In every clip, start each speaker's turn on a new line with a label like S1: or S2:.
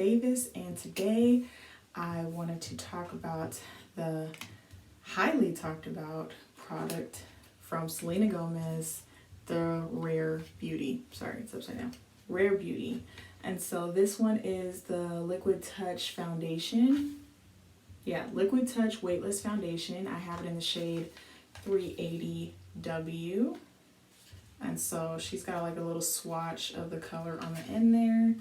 S1: Davis, and today I wanted to talk about the highly talked about product from Selena Gomez, the Rare Beauty. Sorry, it's upside down. Rare Beauty. And so this one is the Liquid Touch Foundation. Yeah, Liquid Touch Weightless Foundation. I have it in the shade 380W. And so she's got like a little swatch of the color on the end there.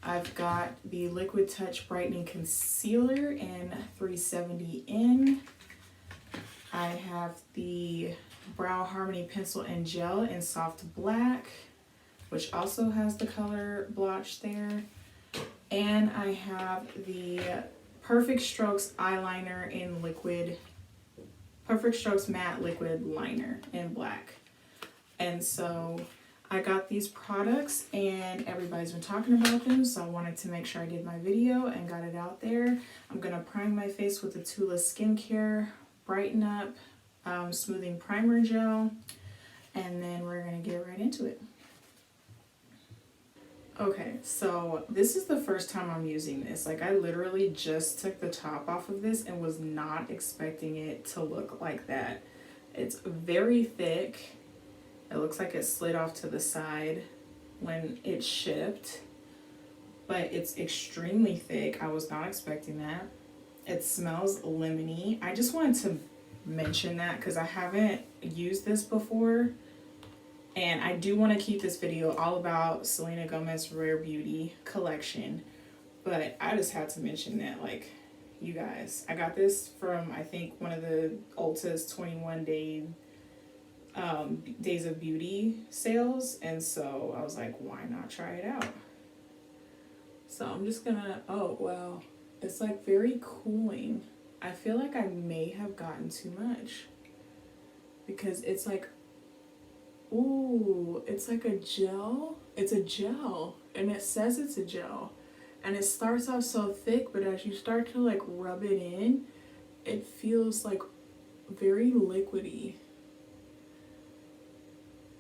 S1: I've got the Liquid Touch Brightening Concealer in 370N. I have the Brow Harmony Pencil and Gel in Soft Black, which also has the color blotch there. And I have the Perfect Strokes Eyeliner in Perfect Strokes Matte Liquid Liner in black. And so I got these products and everybody's been talking about them, so I wanted to make sure I did my video and got it out there. I'm going to prime my face with the Tula Skincare Brighten Up Smoothing Primer Gel, and then we're going to get right into it. Okay, so this is the first time I'm using this. Like, I literally just took the top off of this and was not expecting it to look like that. It's very thick. It looks like it slid off to the side when it shipped, but it's extremely thick. I was not expecting that. It smells lemony. I just wanted to mention that because I haven't used this before, and I do want to keep this video all about Selena Gomez Rare Beauty collection, but I just had to mention that, like, you guys, I got this from, I think, one of the Ulta's 21 Days of Beauty sales, and so I was like, why not try it out? So I'm just gonna, oh wow, it's like very cooling. I feel like I may have gotten too much because it's like, ooh, it's like a gel. It's a gel, and it says it's a gel, and it starts off so thick, but as you start to like rub it in, it feels like very liquidy.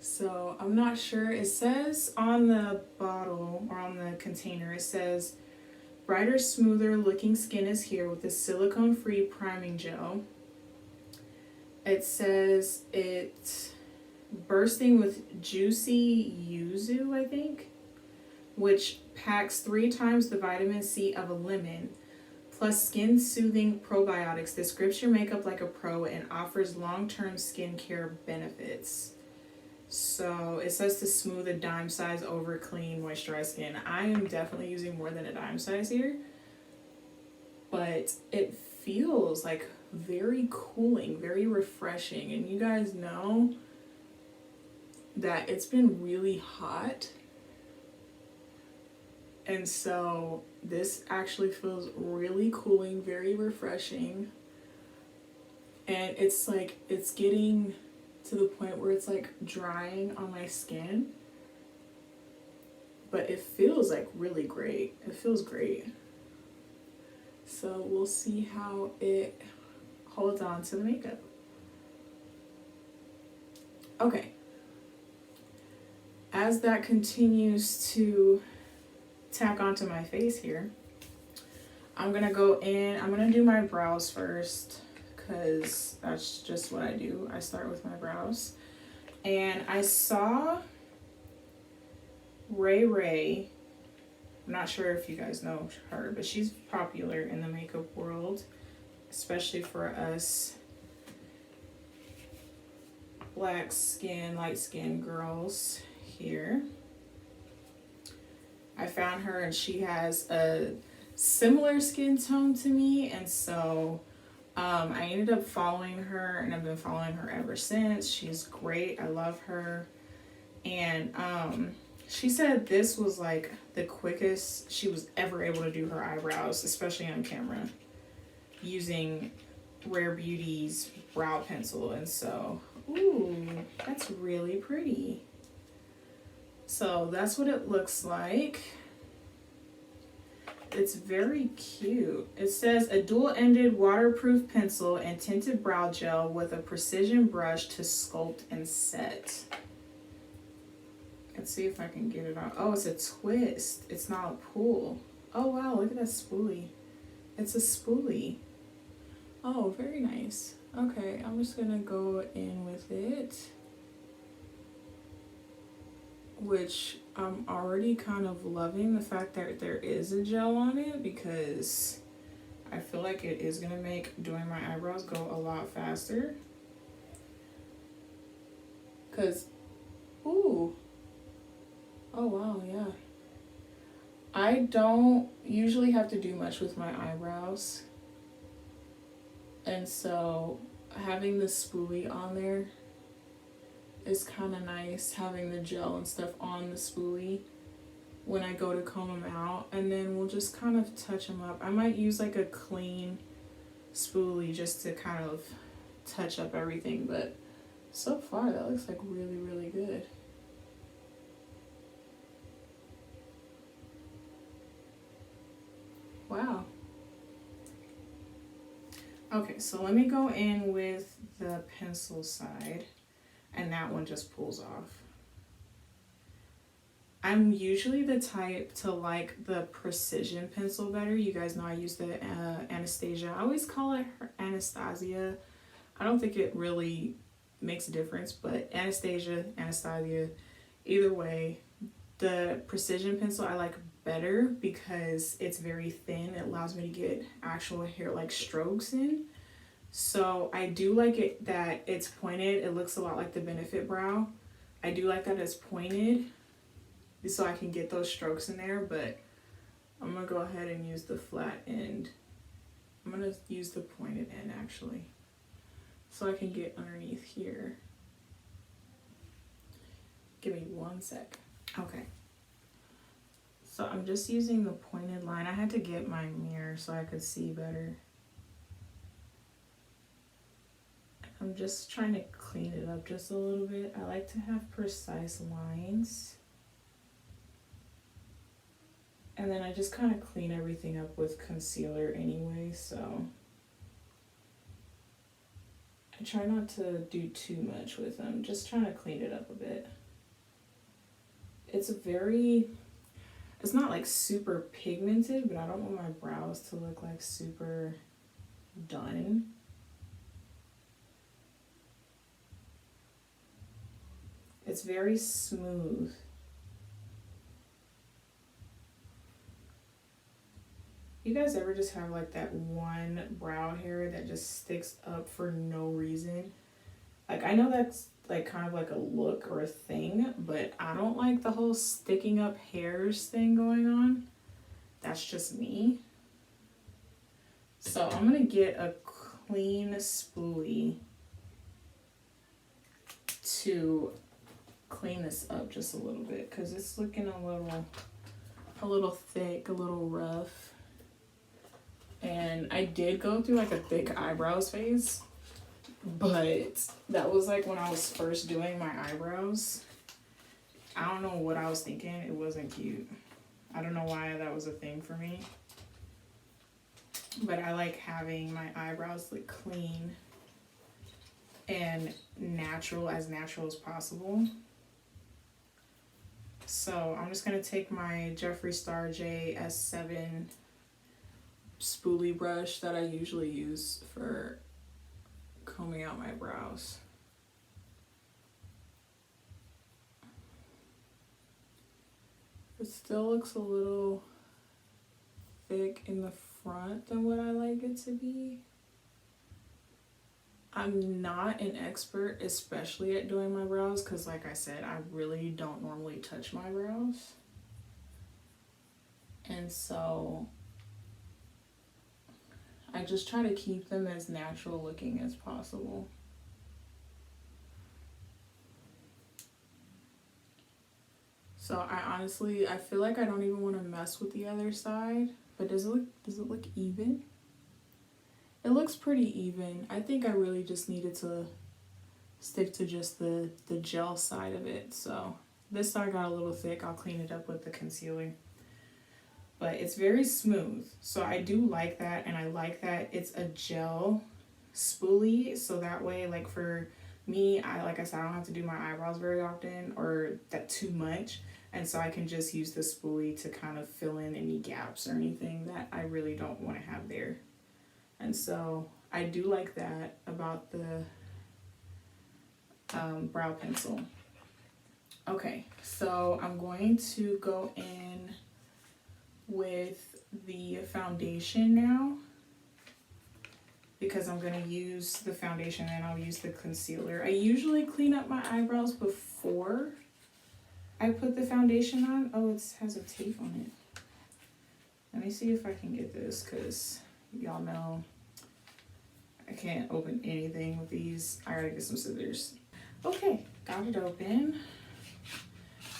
S1: So I'm not sure. It says on the bottle or on the container, it says brighter, smoother looking skin is here with the silicone free priming gel. It says it's bursting with juicy yuzu, I think, which packs 3 times the vitamin C of a lemon, plus skin soothing probiotics. This grips your makeup like a pro and offers long-term skincare benefits. So it says to smooth a dime size over clean moisturized skin. I am definitely using more than a dime size here, but it feels like very cooling, very refreshing. And you guys know that it's been really hot, and so this actually feels really cooling, very refreshing. And it's like, it's getting to the point where it's like drying on my skin, but it feels like really great. It feels great. So we'll see how it holds on to the makeup. Okay, as that continues to tack onto my face here, I'm gonna go in, I'm gonna do my brows first, because that's just what I do. I start with my brows. And I saw Ray, I'm not sure if you guys know her, but she's popular in the makeup world, especially for us black skin, light skin girls here. I found her and she has a similar skin tone to me, and so I ended up following her, and I've been following her ever since. She's great. I love her. And she said this was like the quickest she was ever able to do her eyebrows, especially on camera, using Rare Beauty's brow pencil. And so, ooh, that's really pretty. So that's what it looks like. It's very cute. It says a dual-ended waterproof pencil and tinted brow gel with a precision brush to sculpt and set. Let's see if I can get it on. Oh, it's a twist. It's not a pull. Oh wow, look at that spoolie. It's a spoolie. Oh, very nice. Okay, I'm just gonna go in with it. Which I'm already kind of loving the fact that there is a gel on it, because I feel like it is gonna make doing my eyebrows go a lot faster. Cause, ooh, oh wow, yeah. I don't usually have to do much with my eyebrows. And so having the spoolie on there is kind of nice, having the gel and stuff on the spoolie when I go to comb them out. And then we'll just kind of touch them up. I might use like a clean spoolie just to kind of touch up everything, but so far that looks like really, really good. Wow. Okay, so let me go in with the pencil side, and that one just pulls off. I'm usually the type to like the precision pencil better. You guys know I use the Anastasia. I always call it Anastasia. I don't think it really makes a difference, but Anastasia, either way, the precision pencil I like better because it's very thin. It allows me to get actual hair like strokes in. So I do like it that it's pointed. It looks a lot like the Benefit Brow. I do like that it's pointed so I can get those strokes in there, but I'm gonna go ahead and use the flat end. I'm gonna use the pointed end actually, so I can get underneath here. Give me one sec. Okay. So I'm just using the pointed line. I had to get my mirror so I could see better. I'm just trying to clean it up just a little bit. I like to have precise lines. And then I just kind of clean everything up with concealer anyway, so I try not to do too much with them. Just trying to clean it up a bit. It's not like super pigmented, but I don't want my brows to look like super done. It's very smooth. You guys ever just have like that one brow hair that just sticks up for no reason? Like, I know that's like kind of like a look or a thing, but I don't like the whole sticking up hairs thing going on. That's just me. So I'm gonna get a clean spoolie to clean this up just a little bit because it's looking a little thick, a little rough. And I did go through like a thick eyebrows phase, but that was like when I was first doing my eyebrows. I don't know what I was thinking. It wasn't cute. I don't know why that was a thing for me. But I like having my eyebrows look clean and natural as possible. So I'm just going to take my Jeffree Star J S7 spoolie brush that I usually use for combing out my brows. It still looks a little thick in the front than what I like it to be. I'm not an expert, especially at doing my brows, because like I said, I really don't normally touch my brows. And so I just try to keep them as natural looking as possible. So I feel like I don't even want to mess with the other side, but does it look even? It looks pretty even. I think I really just needed to stick to just the gel side of it. So this side got a little thick. I'll clean it up with the concealer. But it's very smooth. So I do like that, and I like that it's a gel spoolie. So that way, like for me, like I said, I don't have to do my eyebrows very often or that too much. And so I can just use the spoolie to kind of fill in any gaps or anything that I really don't want to have there. And so I do like that about the brow pencil. Okay, so I'm going to go in with the foundation now, because I'm going to use the foundation and I'll use the concealer. I usually clean up my eyebrows before I put the foundation on. Oh, it has a tape on it. Let me see if I can get this, because y'all know I can't open anything with these. I gotta get some scissors. Okay, got it open.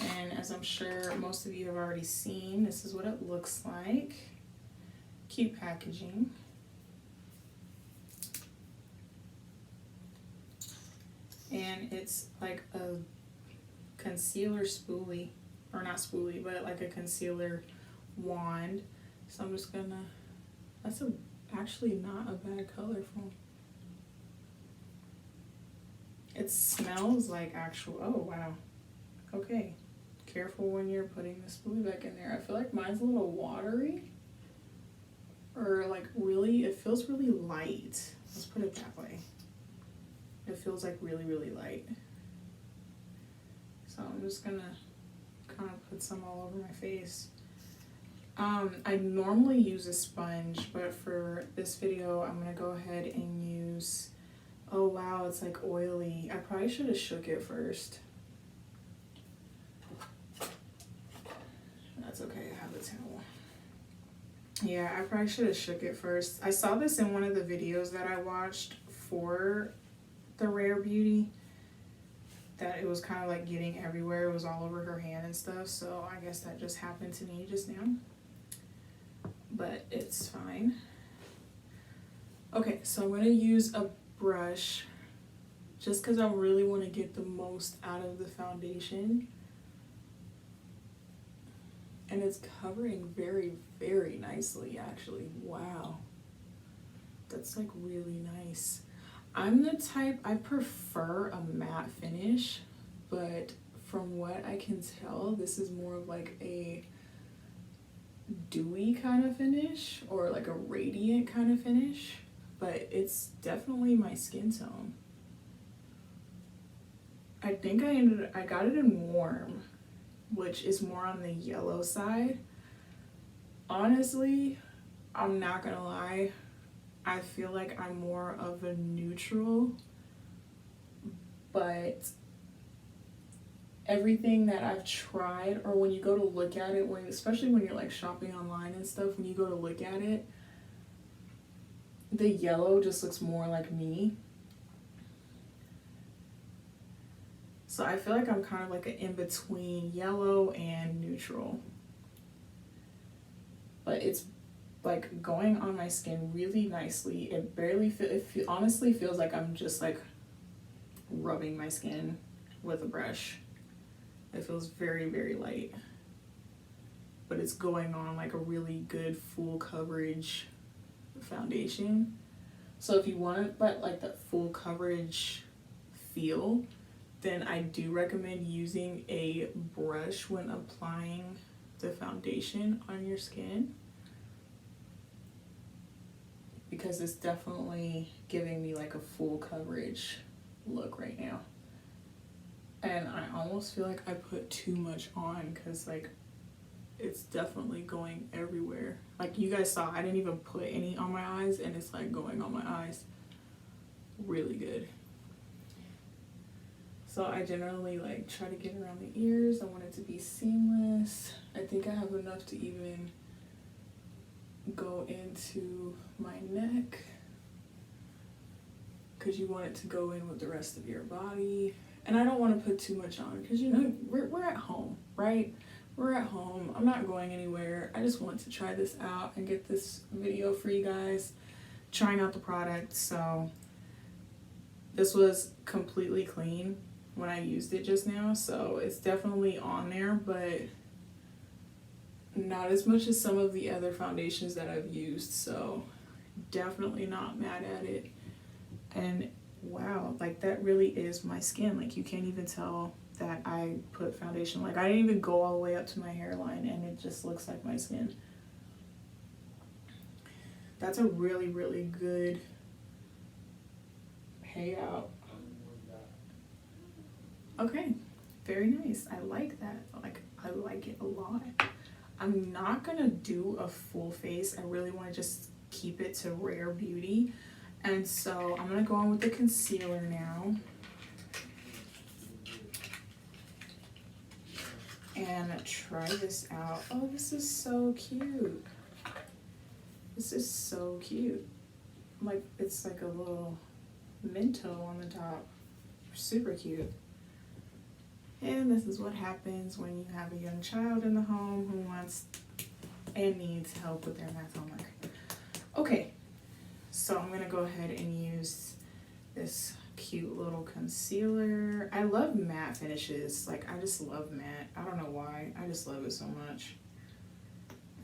S1: And as I'm sure most of you have already seen, this is what it looks like. Cute packaging. And it's like a concealer spoolie, or not spoolie, but like a concealer wand. So I'm just gonna, that's actually not a bad color for me. It smells like actual, oh wow. Okay, careful when you're putting the spoolie back in there. I feel like mine's a little watery, or like really, it feels really light. Let's put it that way. It feels like really, really light. So I'm just gonna kind of put some all over my face. I normally use a sponge, but for this video, I'm gonna go ahead and use, oh wow, it's like oily. I probably should have shook it first. That's okay, I have a towel. Yeah, I probably should have shook it first. I saw this in one of the videos that I watched for the Rare Beauty, that it was kind of like getting everywhere. It was all over her hand and stuff, so I guess that just happened to me just now. But it's fine. Okay, so I'm going to use a brush just because I really want to get the most out of the foundation. And it's covering very, very nicely, actually. Wow. That's like really nice. I'm the type, I prefer a matte finish, but from what I can tell, this is more of like a dewy kind of finish, or like a radiant kind of finish, but it's definitely my skin tone. I think I got it in warm, which is more on the yellow side. Honestly, I'm not gonna lie, I feel like I'm more of a neutral, but everything that I've tried, or when you go to look at it, especially when you're like shopping online and stuff, when you go to look at it, the yellow just looks more like me. So I feel like I'm kind of like an in-between yellow and neutral. But it's like going on my skin really nicely. It barely honestly feels like I'm just like rubbing my skin with a brush. It feels very, very light, but it's going on like a really good full coverage foundation. So if you want like that full coverage feel, then I do recommend using a brush when applying the foundation on your skin, because it's definitely giving me like a full coverage look right now. And I almost feel like I put too much on, because like it's definitely going everywhere. Like you guys saw, I didn't even put any on my eyes, and it's like going on my eyes really good. So I generally like try to get around the ears. I want it to be seamless. I think I have enough to even go into my neck, because you want it to go in with the rest of your body. And I don't want to put too much on, because you know we're at home, right? We're at home. I'm not going anywhere. I just want to try this out and get this video for you guys, trying out the product. So this was completely clean when I used it just now, so it's definitely on there, but not as much as some of the other foundations that I've used. So definitely not mad at it. And wow, like that really is my skin. Like you can't even tell that I put foundation. Like I didn't even go all the way up to my hairline and it just looks like my skin. That's a really, really good payout. Okay, very nice. I like that. Like I like it a lot. I'm not gonna do a full face. I really want to just keep it to Rare Beauty. And so I'm gonna go on with the concealer now. And try this out. Oh, this is so cute. This is so cute. Like, it's like a little Minto on the top. Super cute. And this is what happens when you have a young child in the home who wants and needs help with their math homework. Okay, so I'm gonna go ahead and use this cute little concealer. I love matte finishes. Like, I just love matte. I don't know why. I just love it so much.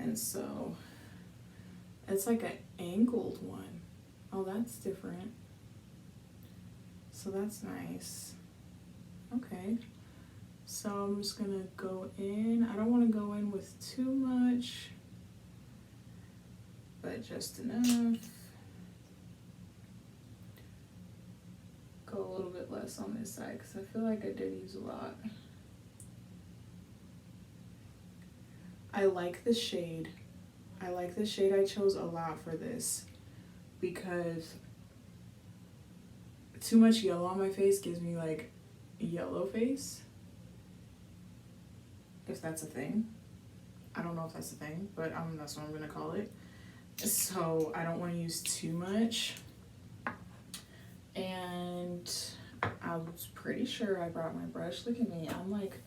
S1: And so it's like an angled one. Oh, that's different. So that's nice. Okay. So I'm just gonna go in. I don't want to go in with too much, but just enough. Go a little bit less on this side because I feel like I did use a lot. I like the shade. I like the shade I chose a lot for this because too much yellow on my face gives me like a yellow face. If that's a thing. I don't know if that's a thing, but that's what I'm gonna call it. So I don't want to use too much. And I was pretty sure I brought my brush. Look at me. I'm like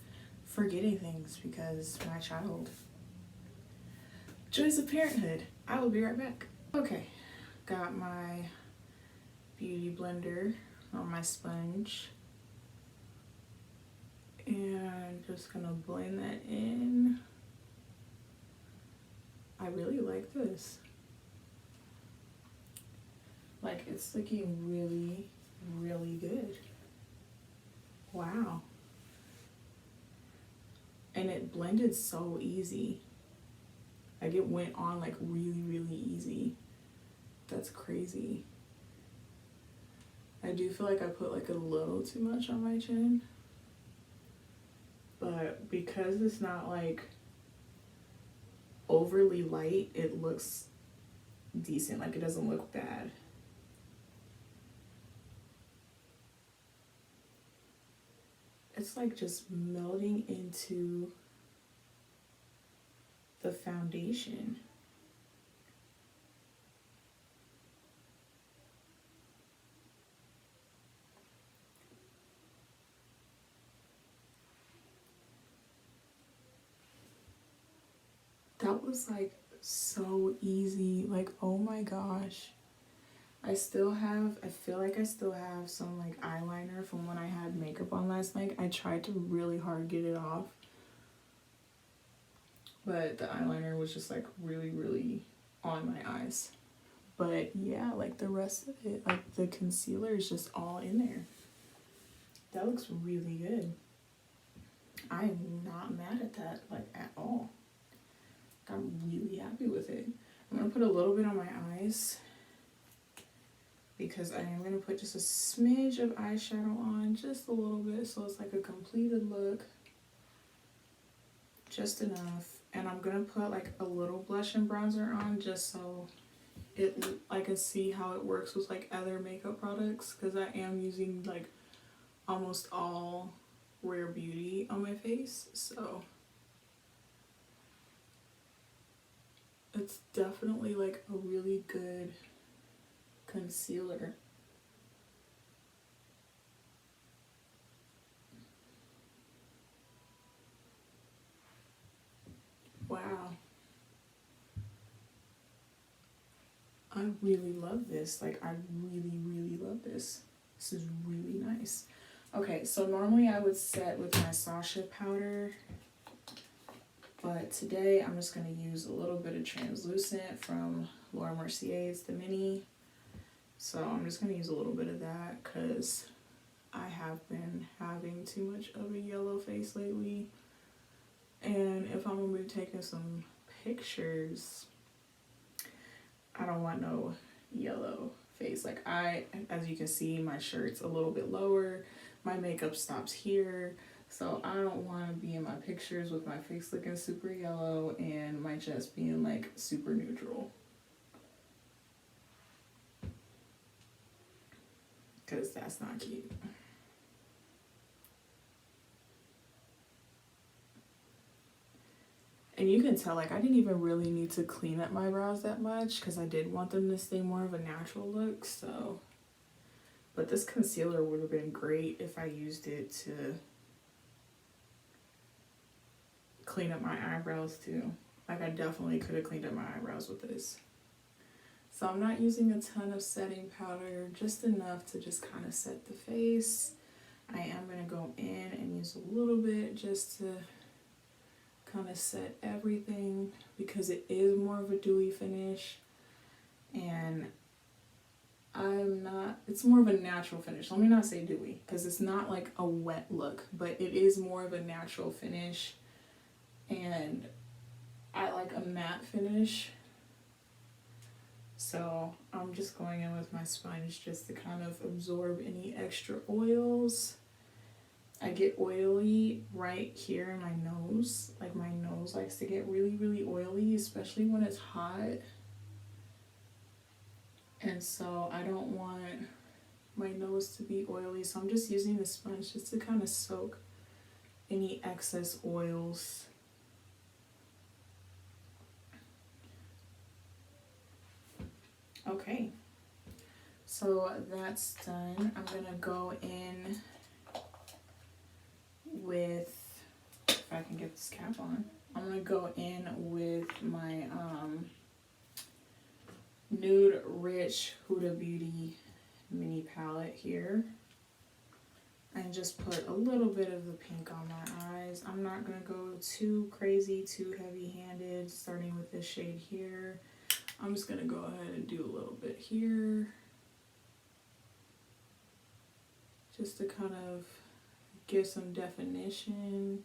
S1: forgetting things because my child. Joys of parenthood. I will be right back. Okay, got my beauty blender on my sponge. And just gonna blend that in. I really like this. Like, it's looking really, really good. Wow. And it blended so easy. Like, it went on like really, really easy. That's crazy. I do feel like I put like a little too much on my chin. But because it's not like overly light, it looks decent. Like, it doesn't look bad. It's like just melding into the foundation. That was like so easy. Like, oh my gosh. I feel like I still have some like eyeliner from when I had makeup on last night. I tried to really hard get it off, but the eyeliner was just like really, really on my eyes. But yeah, like the rest of it, like the concealer is just all in there. That looks really good. I am not mad at that, like, at all. I'm really happy with it. I'm gonna put a little bit on my eyes because I am gonna put just a smidge of eyeshadow on, just a little bit, so it's like a completed look. Just enough. And I'm gonna put like a little blush and bronzer on just so I can see how it works with like other makeup products, because I am using like almost all Rare Beauty on my face, so it's definitely like a really good concealer. Wow. I really love this. Like, I really, really love this. This is really nice. Okay, so normally I would set with my Sasha powder, but today I'm just going to use a little bit of translucent from Laura Mercier's The Mini. So I'm just going to use a little bit of that because I have been having too much of a yellow face lately. And if I'm going to be taking some pictures, I don't want no yellow face. Like as you can see, my shirt's a little bit lower. My makeup stops here. So I don't want to be in my pictures with my face looking super yellow and my chest being like super neutral. Because that's not cute. And you can tell, like, I didn't even really need to clean up my brows that much because I did want them to stay more of a natural look, so. But this concealer would have been great if I used it to clean up my eyebrows too. Like, I definitely could have cleaned up my eyebrows with this. So I'm not using a ton of setting powder, just enough to just kind of set the face. I am going to go in and use a little bit just to kind of set everything because it is more of a dewy finish, and it's more of a natural finish. Let me not say dewy because it's not like a wet look, but it is more of a natural finish, and I like a matte finish. So I'm just going in with my sponge just to kind of absorb any extra oils. I get oily right here in my nose. Like, my nose likes to get really, really oily, especially when it's hot. And so I don't want my nose to be oily. So I'm just using the sponge just to kind of soak any excess oils. Okay. So that's done. I'm going to go in with, if I can get this cap on, I'm gonna go in with my Nude Rich Huda Beauty mini palette here and just put a little bit of the pink on my eyes. I'm not gonna go too crazy, too heavy-handed, starting with this shade here. I'm just gonna go ahead and do a little bit here just to kind of give some definition.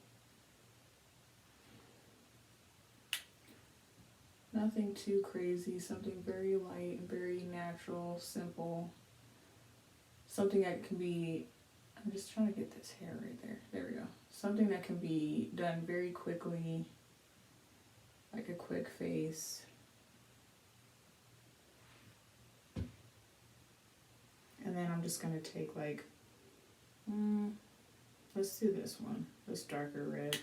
S1: Nothing too crazy, something very light, very natural, simple. Something that can be, I'm just trying to get this hair right there. There we go. Something that can be done very quickly, like a quick face. And then I'm just gonna take like, let's do this one, this darker red.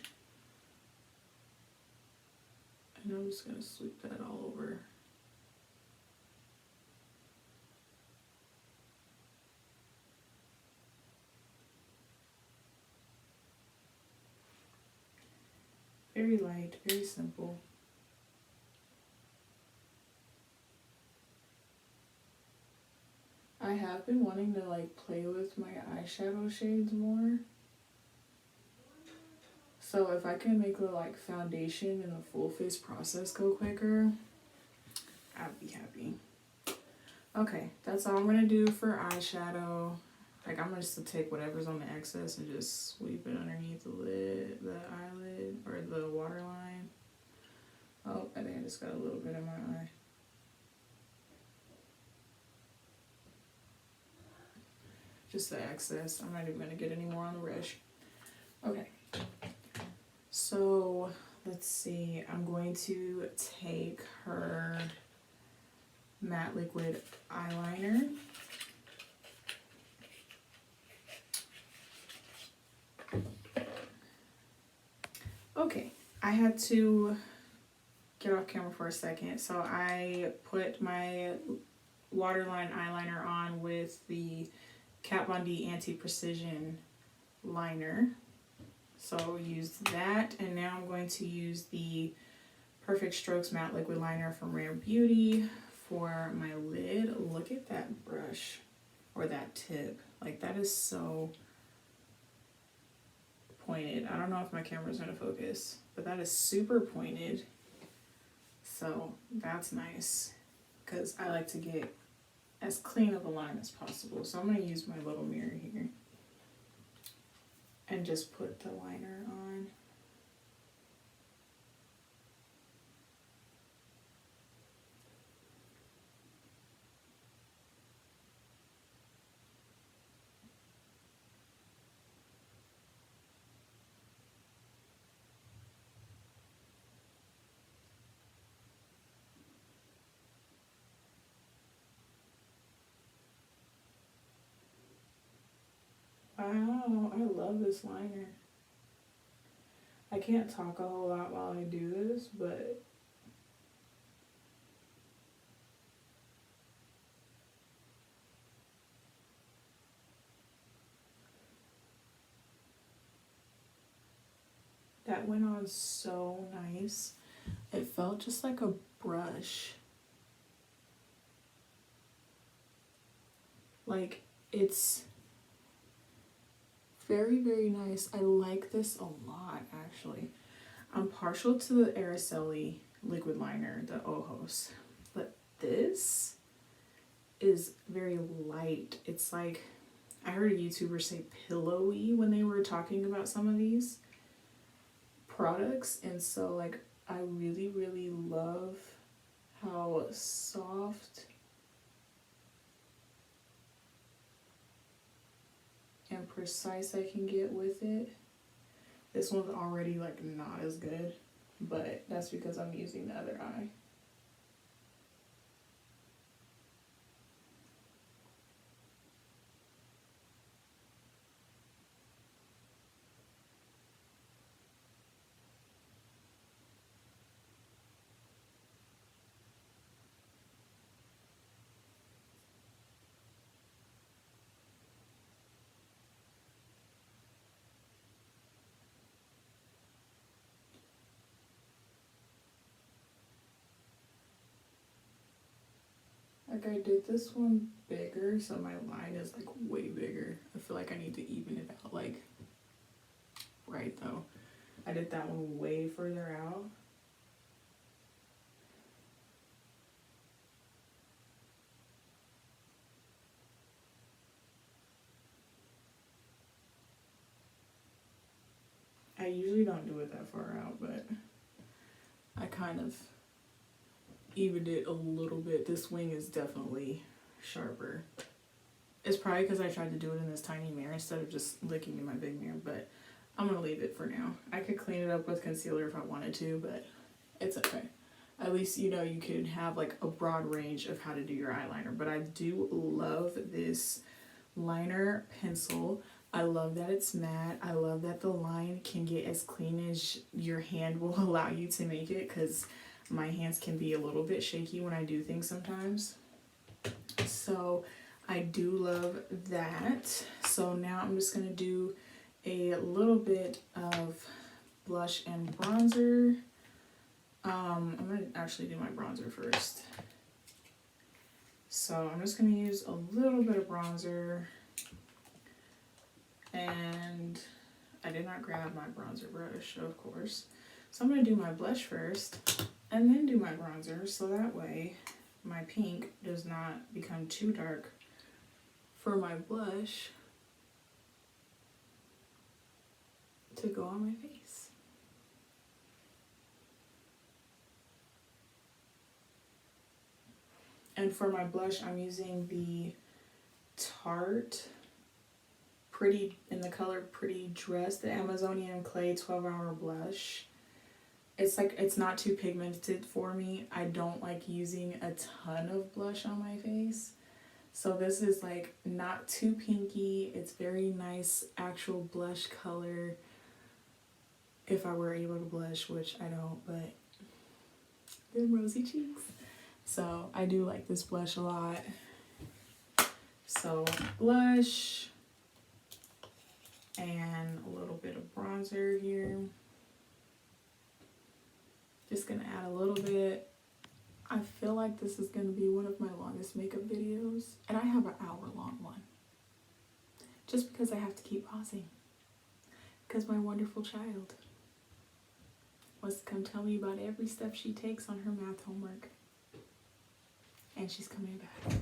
S1: And I'm just gonna sweep that all over. Very light, very simple. I have been wanting to like play with my eyeshadow shades more. So if I can make the like foundation and the full face process go quicker, I'd be happy. Okay, that's all I'm gonna do for eyeshadow. Like, I'm just gonna take whatever's on the excess and just sweep it underneath the lid, the eyelid, or the waterline. Oh, I think I just got a little bit in my eye. Just the excess. I'm not even gonna get any more on the brush. Okay. So let's see, I'm going to take her matte liquid eyeliner. Okay, I had to get off camera for a second, so I put my waterline eyeliner on with the Kat Von D Anti-Precision liner. So used that, and now I'm going to use the Perfect Strokes Matte Liquid Liner from Rare Beauty for my lid. Look at that brush, or that tip. Like, that is so pointed. I don't know if my camera's gonna focus, but that is super pointed. So that's nice, because I like to get as clean of a line as possible. So I'm going to use my little mirror here and just put the liner on. Wow, I love this liner. I can't talk a whole lot while I do this, but that went on so nice. It felt just like a brush. Like, it's very, very nice. I like this a lot, actually. I'm partial to the Araceli liquid liner, the Ojos, but this is very light. It's like, I heard a YouTuber say pillowy when they were talking about some of these products, and so like I really, really love how soft and precise I can get with it. This one's already like not as good, but that's because I'm using the other eye. Like, I did this one bigger, so my line is like way bigger. I feel like I need to even it out, like, right though. I did that one way further out. I usually don't do it that far out, but I kind of evened it a little bit. This wing is definitely sharper. It's probably because I tried to do it in this tiny mirror instead of just looking in my big mirror, but I'm going to leave it for now. I could clean it up with concealer if I wanted to, but it's okay. At least, you know, you could have like a broad range of how to do your eyeliner. But I do love this liner pencil. I love that it's matte. I love that the line can get as clean as your hand will allow you to make it, because my hands can be a little bit shaky when I do things sometimes. So I do love that. So now I'm just going to do a little bit of blush and bronzer. I'm going to actually do my bronzer first. So I'm just going to use a little bit of bronzer. And I did not grab my bronzer brush, of course. So I'm going to do my blush first and then do my bronzer, so that way my pink does not become too dark for my blush to go on my face. And for my blush, I'm using the Tarte Pretty, in the color Pretty Dress, the Amazonian Clay 12-Hour Blush. It's like, it's not too pigmented for me. I don't like using a ton of blush on my face. So this is like not too pinky. It's very nice actual blush color. If I were able to blush, which I don't, but them rosy cheeks. So I do like this blush a lot. So blush and a little bit of bronzer here. Just gonna add a little bit. I feel like this is gonna be one of my longest makeup videos, and I have an hour-long one. Just because I have to keep pausing. Because my wonderful child wants to come tell me about every step she takes on her math homework. And she's coming back.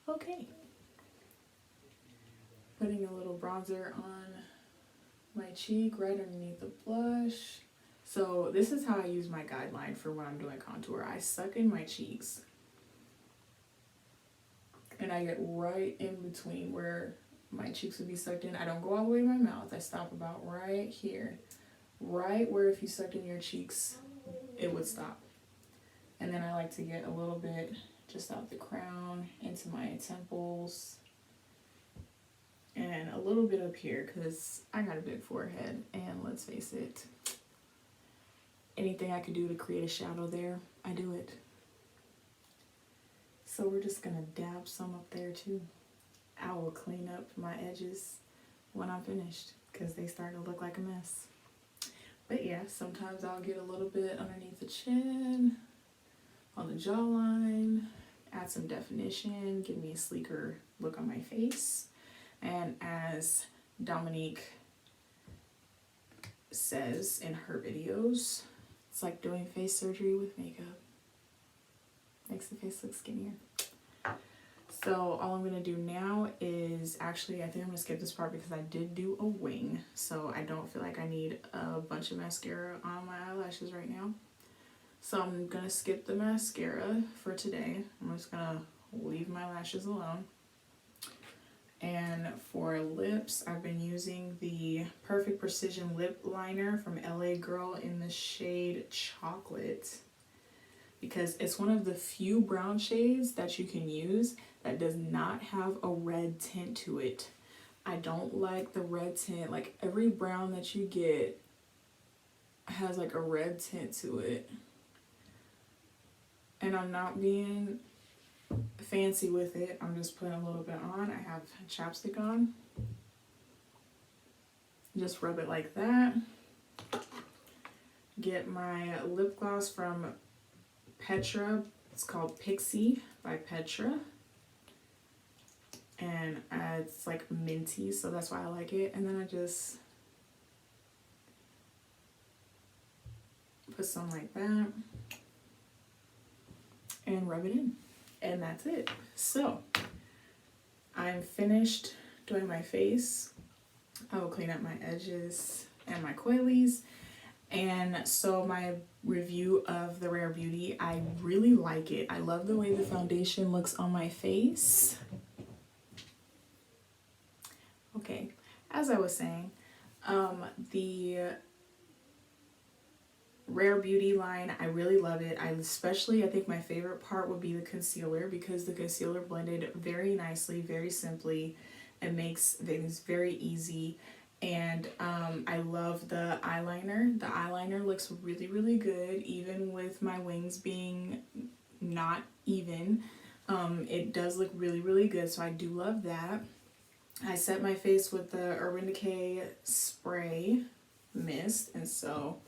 S1: Okay. Putting a little bronzer on my cheek right underneath the blush. So this is how I use my guideline for when I'm doing contour. I suck in my cheeks and I get right in between where my cheeks would be sucked in. I don't go all the way to my mouth. I stop about right here, right where if you sucked in your cheeks, it would stop. And then I like to get a little bit just out the crown into my temples and a little bit up here because I got a big forehead, and let's face it, anything I could do to create a shadow there, I do it. So we're just gonna dab some up there too. I will clean up my edges when I'm finished because they start to look like a mess. But yeah, sometimes I'll get a little bit underneath the chin, on the jawline, add some definition, give me a sleeker look on my face. And as Dominique says in her videos, it's like doing face surgery with makeup. Makes the face look skinnier. So all I'm gonna do now is, actually I think I'm gonna skip this part because I did do a wing, so I don't feel like I need a bunch of mascara on my eyelashes right now. So I'm gonna skip the mascara for today. I'm just gonna leave my lashes alone. And for lips, I've been using the Perfect Precision Lip Liner from LA Girl in the shade Chocolate, because it's one of the few brown shades that you can use that does not have a red tint to it. I don't like the red tint. Like every brown that you get has like a red tint to it. And I'm not being fancy with it. I'm just putting a little bit on. I have chapstick on. Just rub it like that. Get my lip gloss from Petra. It's called Pixie by Petra. And it's like minty, so that's why I like it. And then I just put some like that and rub it in. And that's it. So I'm finished doing my face. I will clean up my edges and my coilies. And so my review of the Rare Beauty, I really like it. I love the way the foundation looks on my face. Okay, as I was saying, the Rare Beauty line, I really love it. I think my favorite part would be the concealer, because the concealer blended very nicely, very simply. It makes things very easy. And I love the eyeliner. The eyeliner looks really, really good, even with my wings being not even. It does look really, really good, so I do love that. I set my face with the Urban Decay spray mist, and so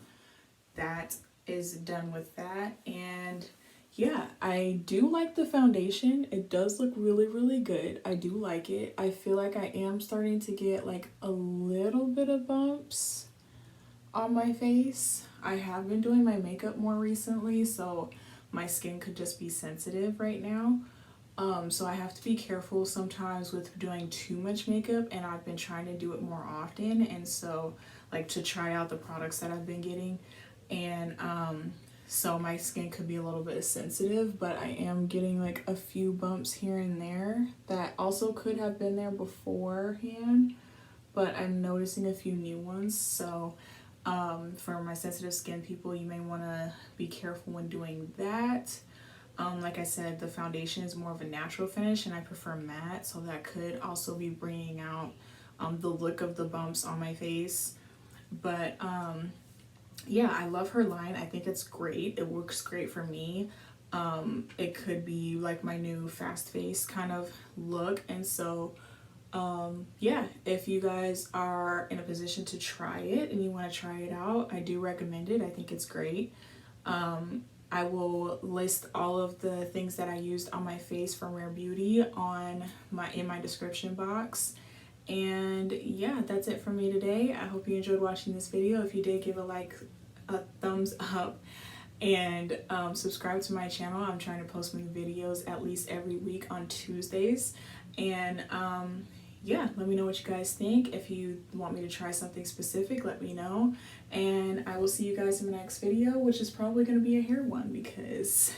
S1: that is done with that. And yeah, I do like the foundation. It does look really, really good. I do like it. I feel like I am starting to get like a little bit of bumps on my face. I have been doing my makeup more recently, so my skin could just be sensitive right now. So I have to be careful sometimes with doing too much makeup, and I've been trying to do it more often, and so like to try out the products that I've been getting. And so my skin could be a little bit sensitive, but I am getting like a few bumps here and there that also could have been there beforehand, but I'm noticing a few new ones. So for my sensitive skin people, you may want to be careful when doing that. Like I said, the foundation is more of a natural finish and I prefer matte, so that could also be bringing out the look of the bumps on my face. But yeah, I love her line. I think it's great. It works great for me. It could be like my new fast face kind of look. And so yeah, if you guys are in a position to try it and you want to try it out, I do recommend it. I think it's great. I will list all of the things that I used on my face from Rare Beauty in my description box. And yeah, that's it for me today. I hope you enjoyed watching this video. If you did, give a thumbs up. And subscribe to my channel. I'm trying to post my videos at least every week on Tuesdays. And yeah, let me know what you guys think. If you want me to try something specific, let me know. And I will see you guys in the next video, which is probably going to be a hair one because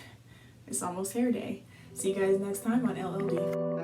S1: it's almost hair day. See you guys next time on LLD.